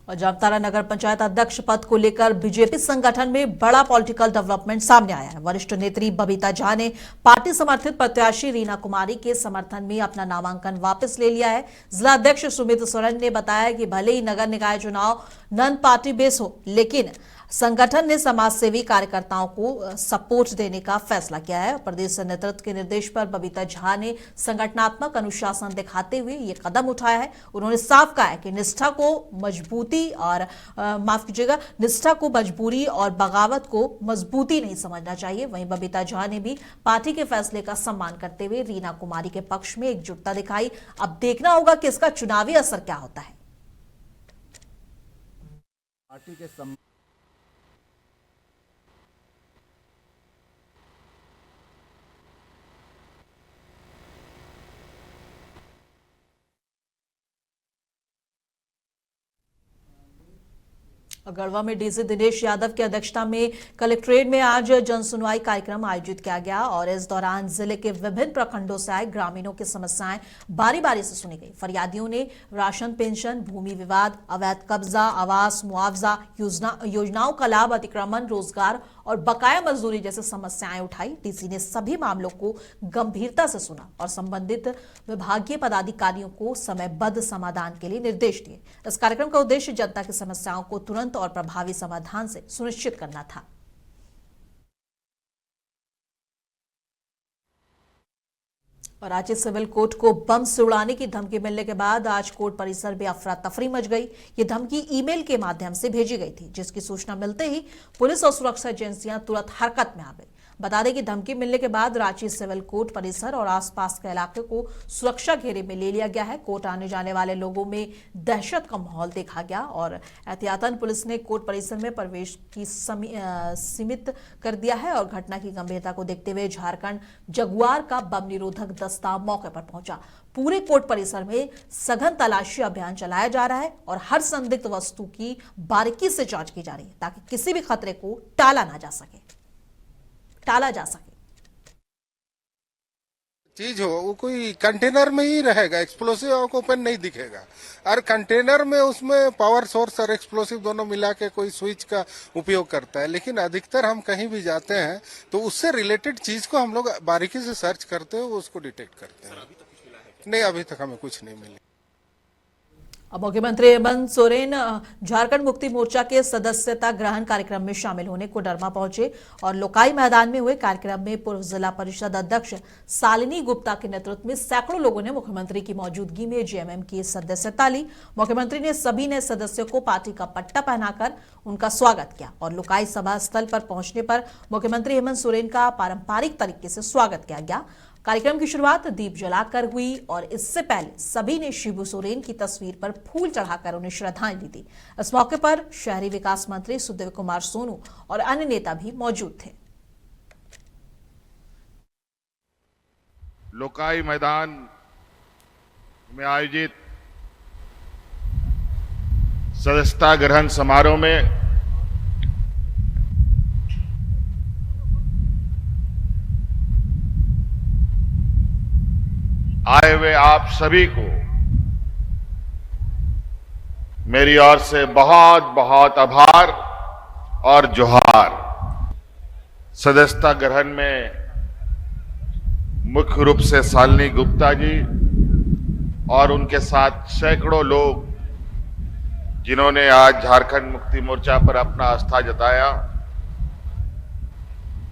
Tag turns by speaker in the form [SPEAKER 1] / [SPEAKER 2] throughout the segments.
[SPEAKER 1] और जामताड़ा नगर पंचायत अध्यक्ष पद को लेकर बीजेपी संगठन में बड़ा पॉलिटिकल डेवलपमेंट सामने आया है। वरिष्ठ नेत्री बबीता झा ने पार्टी समर्थित प्रत्याशी रीना कुमारी के समर्थन में अपना नामांकन वापस ले लिया है। जिला अध्यक्ष सुमित सोरेन ने बताया कि भले ही नगर निकाय चुनाव नॉन पार्टी बेस हो, लेकिन संगठन ने समाजसेवी कार्यकर्ताओं को सपोर्ट देने का फैसला किया है। प्रदेश नेतृत्व के निर्देश पर बबीता झा ने संगठनात्मक अनुशासन दिखाते हुए ये कदम उठाया है। उन्होंने साफ कहा है कि निष्ठा को मजबूती और निष्ठा को मजबूरी और बगावत को मजबूती नहीं समझना चाहिए। वहीं बबीता झा ने भी पार्टी के फैसले का सम्मान करते हुए रीना कुमारी के पक्ष में एकजुटता दिखाई। अब देखना होगा कि इसका चुनावी असर क्या होता है।
[SPEAKER 2] पार्टी के
[SPEAKER 1] गढ़वा में डीसी दिनेश यादव की अध्यक्षता में कलेक्ट्रेट में आज जनसुनवाई कार्यक्रम आयोजित किया गया और इस दौरान जिले के विभिन्न प्रखंडों से आए ग्रामीणों की समस्याएं बारी बारी से सुनी गई। फरियादियों ने राशन, पेंशन, भूमि विवाद, अवैध कब्जा, आवास, मुआवजा योजनाओं का लाभ, अतिक्रमण, रोजगार और बकाया मजदूरी जैसी समस्याएं उठाई। डीसी ने सभी मामलों को गंभीरता से सुना और संबंधित विभागीय पदाधिकारियों को समयबद्ध समाधान के लिए निर्देश दिए। इस कार्यक्रम का उद्देश्य जनता की समस्याओं को तुरंत और प्रभावी समाधान से सुनिश्चित करना था। और रांची सिविल कोर्ट को बम से उड़ाने की धमकी मिलने के बाद आज कोर्ट परिसर में अफरा तफरी मच गई। ये धमकी ईमेल के माध्यम से भेजी गई थी, जिसकी सूचना मिलते ही पुलिस और सुरक्षा एजेंसियां तुरंत हरकत में आ गई। बता दें कि धमकी मिलने के बाद रांची सिविल कोर्ट परिसर और आसपास के इलाके को सुरक्षा घेरे में ले लिया गया है। कोर्ट आने जाने वाले लोगों में दहशत का माहौल देखा गया और एहतियातन पुलिस ने कोर्ट परिसर में प्रवेश की सीमित कर दिया है। और घटना की गंभीरता को देखते हुए झारखंड जगुआर का बम निरोधक दस्ता मौके पर पहुंचा। पूरे कोर्ट परिसर में सघन तलाशी अभियान चलाया जा रहा है और हर संदिग्ध वस्तु की बारीकी से जांच की जा रही है ताकि किसी भी खतरे को टाला जा सके।
[SPEAKER 3] चीज हो वो कोई कंटेनर में ही रहेगा, एक्सप्लोसिव आपको ओपन नहीं दिखेगा। और कंटेनर में उसमें पावर सोर्स और एक्सप्लोसिव दोनों मिला के कोई स्विच का उपयोग करता है। लेकिन अधिकतर हम कहीं भी जाते हैं तो उससे रिलेटेड चीज को हम लोग बारीकी से सर्च करते हैं, उसको डिटेक्ट करते हैं। नहीं, अभी तक हमें कुछ नहीं मिला।
[SPEAKER 1] अब मुख्यमंत्री हेमंत सोरेन झारखंड मुक्ति मोर्चा के सदस्यता ग्रहण कार्यक्रम में शामिल होने कोडरमा पहुंचे और लोकाई मैदान में हुए कार्यक्रम में पूर्व जिला परिषद अध्यक्ष शालिनी गुप्ता के नेतृत्व में सैकड़ों लोगों ने मुख्यमंत्री की मौजूदगी में जेएमएम की सदस्यता ली। मुख्यमंत्री ने सभी नए सदस्यों को पार्टी का पट्टा पहनाकर उनका स्वागत किया और लोकाई सभा स्थल पर पहुंचने पर मुख्यमंत्री हेमंत सोरेन का पारंपरिक तरीके से स्वागत किया गया। कार्यक्रम की शुरुआत दीप जलाकर हुई और इससे पहले सभी ने शिबू सोरेन की तस्वीर पर फूल चढ़ाकर उन्हें श्रद्धांजलि दी। इस मौके पर शहरी विकास मंत्री सुदेव कुमार सोनू और अन्य नेता भी मौजूद थे।
[SPEAKER 4] लोकाई मैदान में आयोजित सदस्यता ग्रहण समारोह में आए हुए आप सभी को मेरी ओर से बहुत बहुत आभार और जोहार। सदस्यता ग्रहण में मुख्य रूप से शालिनी गुप्ता जी और उनके साथ सैकड़ों लोग जिन्होंने आज झारखंड मुक्ति मोर्चा पर अपना आस्था जताया,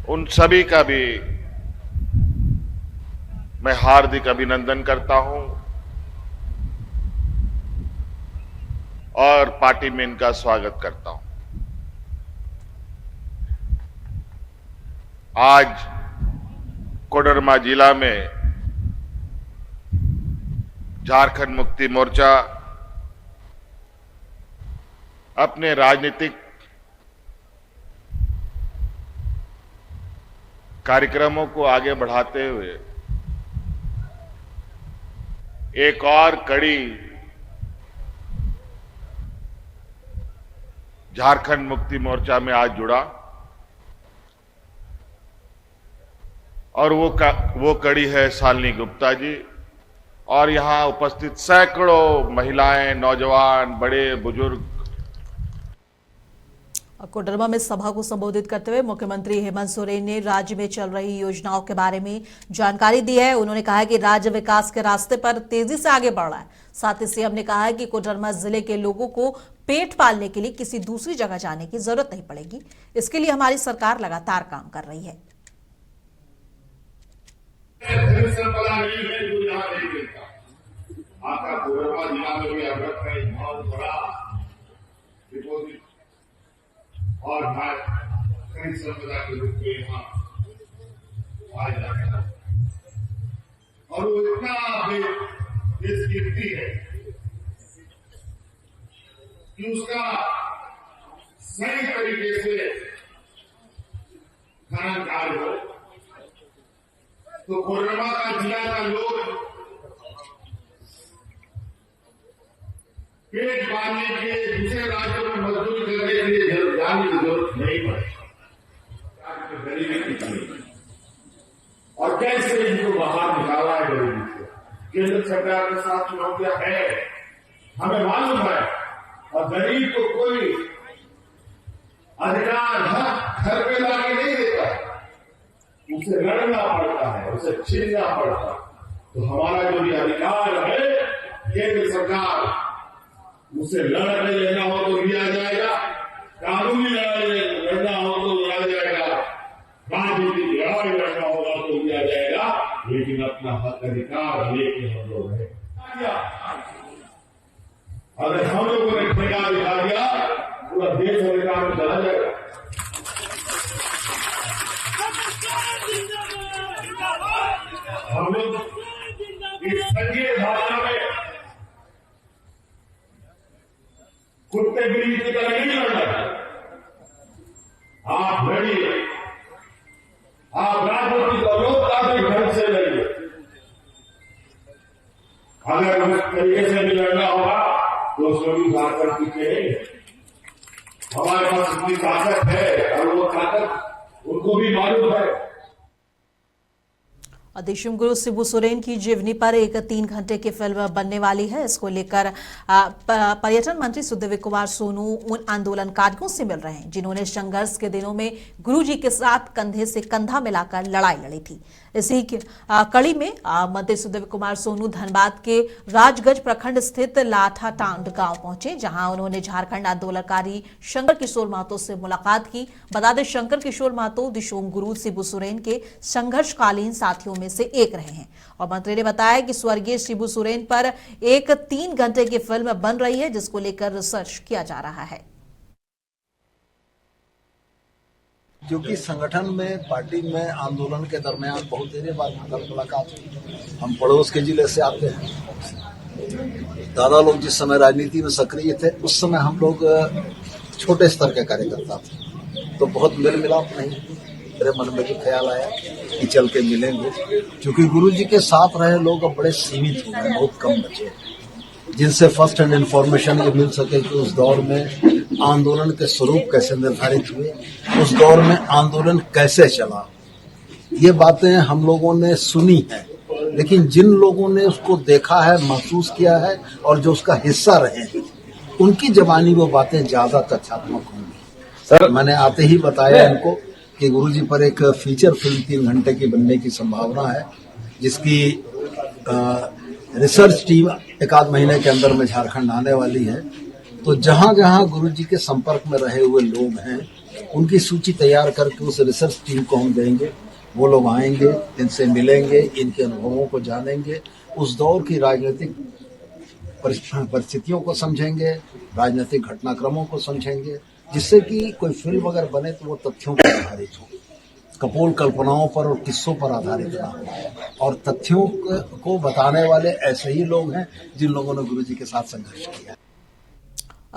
[SPEAKER 4] उन सभी का भी मैं हार्दिक अभिनंदन करता हूं और पार्टी में इनका स्वागत करता हूं। आज कोडरमा जिला में झारखंड मुक्ति मोर्चा अपने राजनीतिक कार्यक्रमों को आगे बढ़ाते हुए एक और कड़ी झारखंड मुक्ति मोर्चा में आज जुड़ा और वो कड़ी है शालिनी गुप्ता जी और यहां उपस्थित सैकड़ों महिलाएं, नौजवान, बड़े बुजुर्ग
[SPEAKER 1] कोडरमा में सभा को संबोधित करते हुए मुख्यमंत्री हेमंत सोरेन ने राज्य में चल रही योजनाओं के बारे में जानकारी दी है। उन्होंने कहा कि राज्य विकास के रास्ते पर तेजी से आगे बढ़ रहा है। साथ ही सीएम ने कहा है कि कोडरमा जिले के लोगों को पेट पालने के लिए किसी दूसरी जगह जाने की जरूरत नहीं पड़ेगी। इसके लिए हमारी सरकार लगातार काम कर रही है।
[SPEAKER 2] आपका कोडरमा जिला में भी अवगत है बहुत बड़ा डिपोजिट और खनिज संपदा के रूप में यहाँ पाया जाता है और वो इतना बेसकीमती है कि उसका सही तरीके से खनन कार्य हो तो कोडरमा का जिला का लोग पेट पालने के लिए दूसरे राज्यों में मजदूरी करने के लिए जाने की जरूरत नहीं पड़ती। गरीबी कितनी और कैसे इनको बाहर निकाला है गरीबी से। केंद्र सरकार के साथ चुनौतियां है, हमें मालूम है, और गरीब को कोई अधिकार घर पे लाके नहीं देता, उसे लड़ना पड़ता है, उसे छीनना पड़ता है। तो हमारा जो भी अधिकार है केंद्र सरकार उसे लड़ने लेना हो तो लिया जाएगा, कानूनी लड़ाई लड़ना हो तो लड़ा जाएगा, राजनीतिक लड़ाई लड़ना होगा तो लिया जाएगा, लेकिन अपना हक अधिकार लेके हम लोग हैं। अगर हम लोगों ने ठेका दिखा दिया पूरा देश अधिकार में चला जाएगा। हम लोग इस संघीय भावना में कुत्ते बिल्ली की तरह नहीं लड़ना। आप लड़िए, आप राजनीतिक और लोकतांत्रिक ढंग से लड़िए। अगर उस तरीके से भी लड़ना होगा तो उसमें भी ताकत पीछे नहीं है। हमारे पास इतनी ताकत है और वो ताकत उनको भी मालूम है।
[SPEAKER 1] देशम गुरु शिबू सोरेन की जीवनी पर एक 3 घंटे की फिल्म बनने वाली है। इसको लेकर पर्यटन मंत्री सुदेवी कुमार सोनू उन आंदोलनकारियों से मिल रहे हैं जिन्होंने संघर्ष के दिनों में गुरुजी के साथ कंधे से कंधा मिलाकर लड़ाई लड़ी थी। इसी कड़ी में मंत्री सुदेवी कुमार सोनू धनबाद के राजगंज प्रखंड स्थित लाठाटांड गांव पहुंचे, जहां उन्होंने झारखंड आंदोलनकारी शंकर किशोर महतो से मुलाकात की। बता दें, शंकर किशोर महतो दिशोम गुरु शिबू सोरेन के संघर्षकालीन साथियों में से एक रहे हैं। और मंत्री ने बताया कि स्वर्गीय शिबू सोरेन पर एक 3 घंटे की फिल्म बन रही है, जिसको लेकर रिसर्च किया जा रहा है।
[SPEAKER 5] क्योंकि संगठन में, पार्टी में आंदोलन के दरमियान बहुत देर बाद मुलाकात हुई। हम पड़ोस के जिले से आते हैं। दादा लोग जिस समय राजनीति में सक्रिय थे उस समय हम लोग छोटे स्तर के कार्यकर्ता थे, तो बहुत मेल मिलाप नहीं। मेरे मन में भी ख्याल आया कि चल के मिलेंगे, क्योंकि गुरु जी के साथ रहे लोग अब बड़े सीमित हो गए, बहुत कम बचे, जिनसे फर्स्ट हैंड इन्फॉर्मेशन ये मिल सके कि उस दौर में आंदोलन के स्वरूप कैसे निर्धारित हुए, उस दौर में आंदोलन कैसे चला। ये बातें हम लोगों ने सुनी है, लेकिन जिन लोगों ने उसको देखा है, महसूस किया है और जो उसका हिस्सा रहे हैं, उनकी जबानी वो बातें ज्यादा तथ्यात्मक होंगी। सर, मैंने आते ही बताया इनको कि गुरुजी पर एक फीचर फिल्म 3 घंटे की बनने की संभावना है, जिसकी रिसर्च टीम 1 महीने के अंदर में झारखंड आने वाली है। तो जहां जहां गुरुजी के संपर्क में रहे हुए लोग हैं, उनकी सूची तैयार करके उस रिसर्च टीम को हम देंगे। वो लोग आएंगे, इनसे मिलेंगे, इनके अनुभवों को जानेंगे, उस दौर की राजनीतिक परिस्थितियों को समझेंगे, राजनीतिक घटनाक्रमों को समझेंगे, जिससे कि कोई फिल्म अगर बने तो वो तथ्यों पर आधारित हो, कपोल कल्पनाओं पर और किस्सों पर आधारित ना हो। और तथ्यों को बताने वाले ऐसे ही लोग हैं जिन लोगों ने गुरुजी के साथ संघर्ष किया।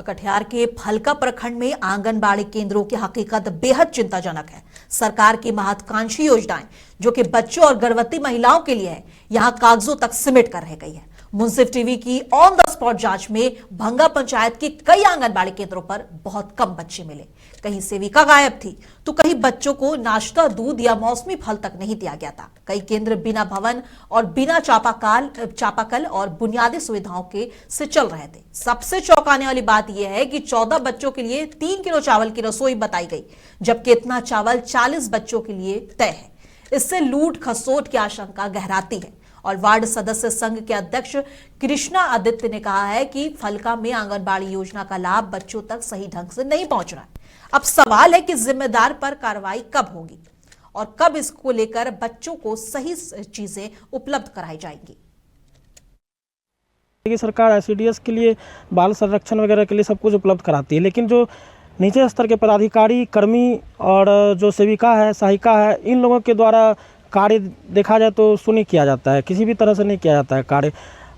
[SPEAKER 1] कटिहार के फलका प्रखंड में आंगनबाड़ी केंद्रों की हकीकत बेहद चिंताजनक है। सरकार की महत्वाकांक्षी योजनाएं जो कि बच्चों और गर्भवती महिलाओं के लिए है, यहां कागजों तक सिमट कर रह गई है। मुंसिफ टीवी की ऑन द स्पॉट जांच में भंगा पंचायत के कई आंगनबाड़ी केंद्रों पर बहुत कम बच्चे मिले। कहीं सेविका गायब थी तो कहीं बच्चों को नाश्ता, दूध या मौसमी फल तक नहीं दिया गया था। कई केंद्र बिना भवन और बिना चापाकल और बुनियादी सुविधाओं के से चल रहे थे। सबसे चौंकाने वाली बात यह है कि 14 बच्चों के लिए 3 किलो चावल की रसोई बताई गई, जबकि इतना चावल 40 बच्चों के लिए तय है। इससे लूट खसोट की आशंका गहराती है। और वार्ड सदस्य संघ के अध्यक्ष कृष्णा आदित्य ने कहा है कि फलका में आंगनबाड़ी योजना का लाभ बच्चों तक सही ढंग से नहीं पहुंच रहा है। अब सवाल है कि जिम्मेदार पर कार्रवाई कब होगी और कब इसको लेकर बच्चों को सही चीजें उपलब्ध कराई जाएंगी।
[SPEAKER 6] सरकार एससीडीएस के लिए बाल संरक्षण वगैरह के लिए सब कुछ उपलब्ध कराती है, लेकिन जो नीचे स्तर के पदाधिकारी, कर्मी और जो सेविका है, सहायिका है, इन लोगों के द्वारा कार्य देखा जाए तो नहीं किया जाता है, किसी भी तरह से नहीं किया जाता है कार्य।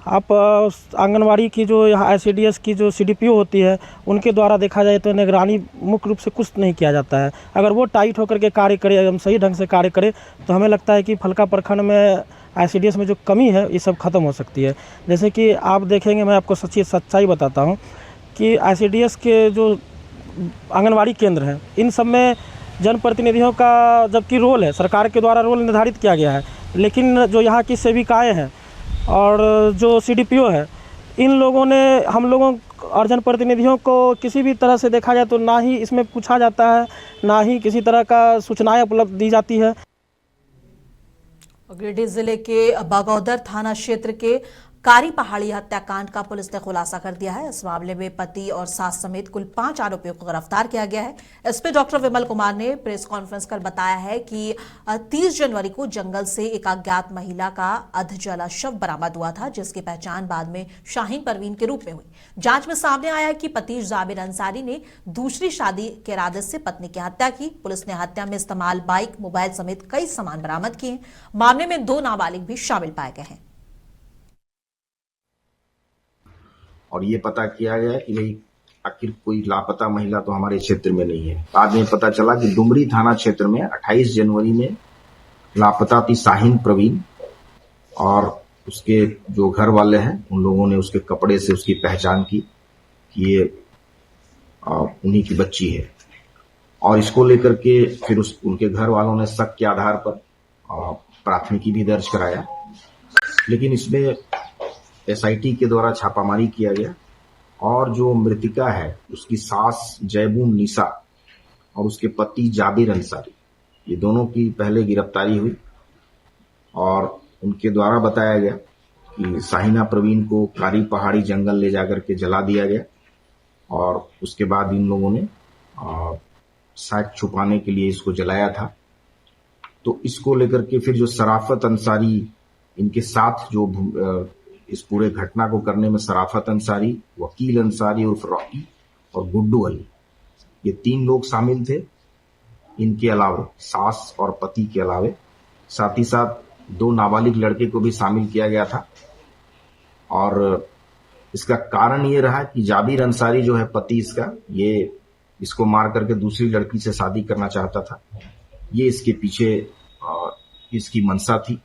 [SPEAKER 6] आप आंगनवाड़ी की जो यहाँ एससीडीएस की जो सीडीपीओ होती है, उनके द्वारा देखा जाए तो निगरानी मुख्य रूप से कुछ नहीं किया जाता है। अगर वो टाइट होकर के कार्य करे, हम सही ढंग से कार्य करें, तो हमें लगता है कि फलका प्रखंड में एससीडीएस में जो कमी है ये सब खत्म हो सकती है। जैसे कि आप देखेंगे, मैं आपको सच्चाई बताता हूँ कि एससीडीएस के जो आंगनवाड़ी केंद्र हैं, इन सब में जनप्रतिनिधियों का जबकि रोल है, सरकार के द्वारा रोल निर्धारित किया गया है, लेकिन जो यहाँ की सेविकाएँ हैं और जो सीडीपीओ है, इन लोगों ने हम लोगों और जनप्रतिनिधियों को किसी भी तरह से देखा जाए तो ना ही इसमें पूछा जाता है, ना ही किसी तरह का सूचनाएं उपलब्ध दी जाती है।
[SPEAKER 1] गिरिडीह जिले के बागौदर थाना क्षेत्र के कारी पहाड़ी हत्याकांड का पुलिस ने खुलासा कर दिया है। इस मामले में पति और सास समेत कुल 5 आरोपियों को गिरफ्तार किया गया है। एसपी डॉक्टर विमल कुमार ने प्रेस कॉन्फ्रेंस कर बताया है कि 30 जनवरी को जंगल से एक अज्ञात महिला का अधजला शव बरामद हुआ था, जिसकी पहचान बाद में शाहीन परवीन के रूप में हुई। जांच में सामने आया है कि पति जाबिर अंसारी ने दूसरी शादी के इरादे से पत्नी की हत्या की। पुलिस ने हत्या में इस्तेमाल बाइक, मोबाइल समेत कई सामान बरामद किए। मामले में 2 नाबालिग भी शामिल पाए गए हैं।
[SPEAKER 7] और ये पता किया गया कि भाई आखिर कोई लापता महिला तो हमारे क्षेत्र में नहीं है। बाद में पता चला कि डुमरी थाना क्षेत्र में 28 जनवरी में लापता थी शाहीन प्रवीण, और उसके जो घर वाले हैं उन लोगों ने उसके कपड़े से उसकी पहचान की कि ये उन्हीं की बच्ची है। और इसको लेकर के फिर उनके घर वालों ने शक के आधार पर प्राथमिकी भी दर्ज कराया, लेकिन इसमें एसआईटी के द्वारा छापामारी किया गया और जो मृतिका है उसकी सास जयबून निशा और उसके पति जाबिर अंसारी, ये दोनों की पहले गिरफ्तारी हुई और उनके द्वारा बताया गया कि शाहीना प्रवीण को कारी पहाड़ी जंगल ले जाकर के जला दिया गया और उसके बाद इन लोगों ने शायद छुपाने के लिए इसको जलाया था। तो इसको लेकर के फिर जो शराफत अंसारी, इनके साथ जो इस पूरे घटना को करने में शराफत अंसारी, वकील अंसारी उर्फ रॉकी और गुड्डू अली, ये 3 लोग शामिल थे। इनके अलावा सास और पति के अलावे साथ ही साथ 2 नाबालिग लड़के को भी शामिल किया गया था। और इसका कारण ये रहा कि जाबिर अंसारी जो है पति इसका, ये इसको मार करके दूसरी लड़की से शादी करना चाहता था। ये इसके पीछे इसकी मंशा थी।